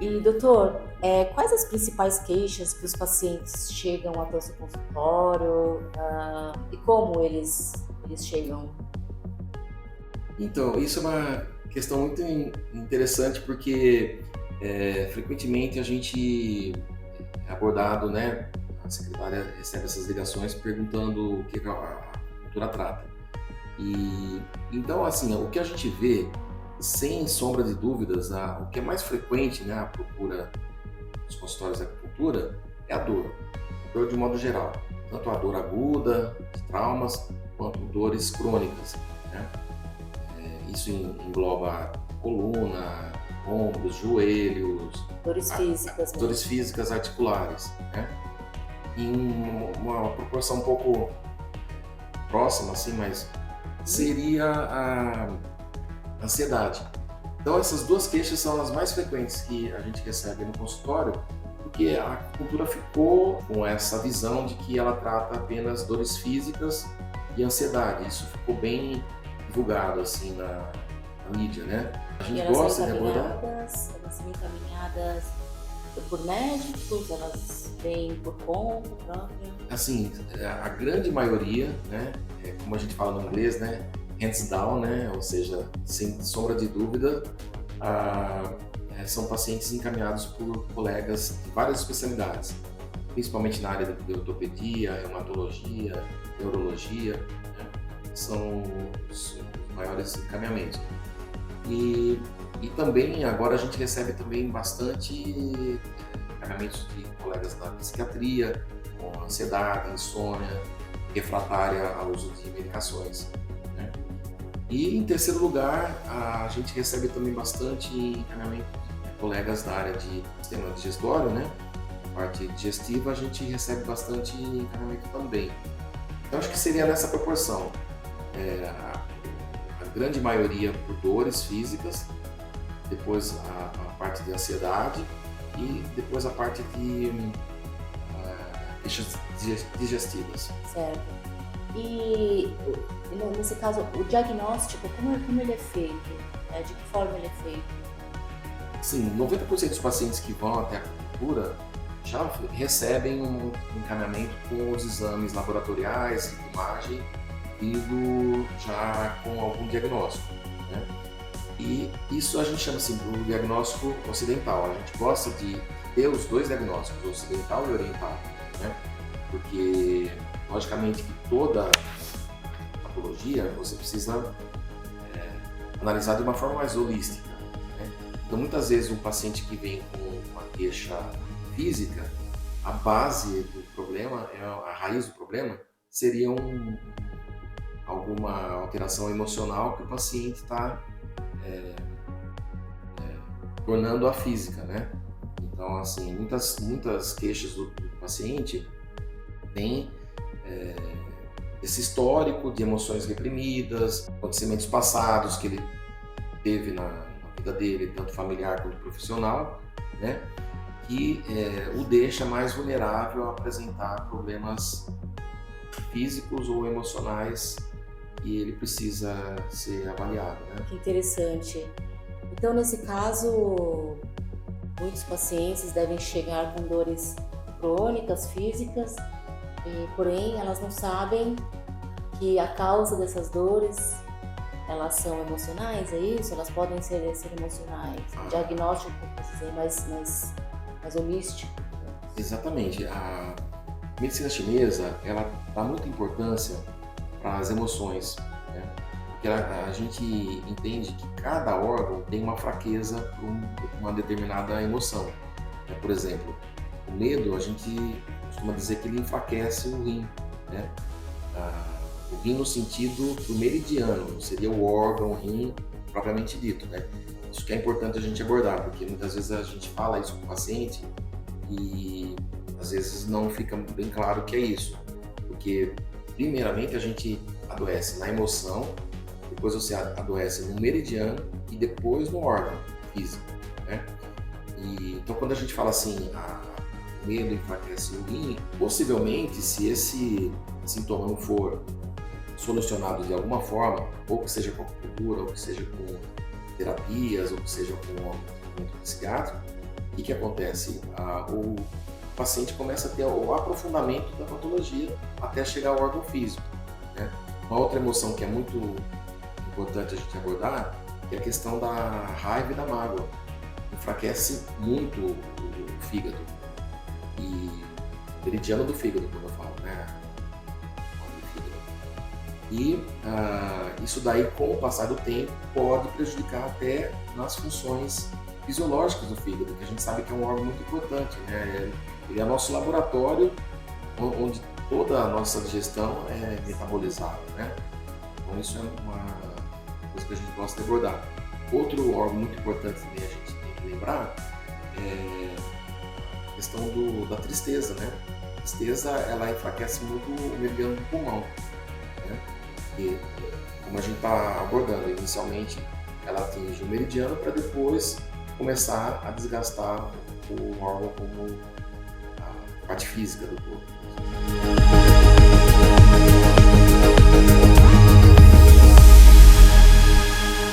E, doutor, quais as principais queixas que os pacientes chegam até o seu consultório, e como eles chegam? Então, isso é uma questão muito interessante porque frequentemente a gente é abordado, né? A secretária recebe essas ligações perguntando o que a cultura trata. E então, assim, o que a gente vê, sem sombra de dúvidas, o que é mais frequente, né, a procura dos consultórios da acupuntura é a dor de modo geral, tanto a dor aguda, de traumas, quanto dores crônicas, né? Isso engloba coluna, ombros, joelhos, Dores físicas dores mesmo. físicas articulares, né? Em uma proporção um pouco próxima, assim, mas Uhum. seria a ansiedade. Então, essas duas queixas são as mais frequentes que a gente recebe no consultório, porque a acupuntura ficou com essa visão de que ela trata apenas dores físicas e ansiedade. Isso ficou bem divulgado assim na mídia, né? A E gente gosta de abordar. elas são encaminhadas por médicos, elas vêm por conta própria. Assim, a grande maioria, né, como a gente fala no inglês, né, hands down, né, ou seja, sem sombra de dúvida, são pacientes encaminhados por colegas de várias especialidades, principalmente na área de ortopedia, reumatologia, neurologia, né, são os maiores encaminhamentos. E, e também agora a gente recebe também bastante encaminhamentos de colegas da psiquiatria, com ansiedade, insônia, refratária ao uso de medicações, né? E em terceiro lugar, a gente recebe também bastante encaminhamento de colegas da área de sistema digestório, né? A parte digestiva a gente recebe bastante encaminhamento também. Então acho que seria nessa proporção. É, a grande maioria por dores físicas, depois a parte de ansiedade e depois a parte de queixas digestivas. Certo. E nesse caso, o diagnóstico, como ele é feito? De que forma ele é feito? Sim, 90% dos pacientes que vão até a acupuntura já recebem um encaminhamento com os exames laboratoriais, imagem, indo já com algum diagnóstico, né? E isso a gente chama assim do diagnóstico ocidental. A gente gosta de ter os dois diagnósticos, ocidental e oriental, né? Porque, logicamente, que toda patologia você precisa analisar de uma forma mais holística, né? Então, muitas vezes, um paciente que vem com uma queixa física, a base do problema, a raiz do problema, seria alguma alteração emocional que o paciente está tornando a física, né? Então, assim, muitas queixas do paciente têm esse histórico de emoções reprimidas, acontecimentos passados que ele teve na vida dele, tanto familiar quanto profissional, né? Que o deixa mais vulnerável a apresentar problemas físicos ou emocionais e ele precisa ser avaliado, né? Que interessante. Então, nesse caso, muitos pacientes devem chegar com dores crônicas, físicas, porém elas não sabem que a causa dessas dores elas são emocionais, é isso? Elas podem ser emocionais. O Ah, diagnóstico, precisa ser mais holístico. exatamente. A medicina chinesa, ela dá muita importância para as emoções, né? Porque a gente entende que cada órgão tem uma fraqueza para uma determinada emoção, né? Por exemplo, o medo, a gente costuma dizer que ele enfraquece o rim, né? O rim no sentido do meridiano, seria o órgão, o rim propriamente dito, né? Isso que é importante a gente abordar, porque muitas vezes a gente fala isso com o paciente e às vezes não fica bem claro o que é isso, porque primeiramente a gente adoece na emoção, depois você adoece no meridiano e depois no órgão físico, né? Então quando a gente fala assim, o medo enfraquece o rim, possivelmente se esse sintoma não for solucionado de alguma forma, ou que seja com acupuntura, ou que seja com terapias, ou que seja com um tratamento psiquiátrico, que acontece? O paciente começa a ter o aprofundamento da patologia até chegar ao órgão físico, né? Uma outra emoção que é muito importante a gente abordar é a questão da raiva e da mágoa. Enfraquece muito o fígado e o meridiano do fígado, como eu falo, né? E isso daí, com o passar do tempo, pode prejudicar até nas funções fisiológicas do fígado, que a gente sabe que é um órgão muito importante, né? Ele é nosso laboratório onde toda a nossa digestão é metabolizada, né? Então isso é uma coisa que a gente gosta de abordar. Outro órgão muito importante também a gente tem que lembrar é a questão da tristeza, né? A tristeza, ela enfraquece muito o meridiano do pulmão, né? E, como a gente está abordando, inicialmente ela atinge o meridiano para depois começar a desgastar o órgão como a parte física do corpo.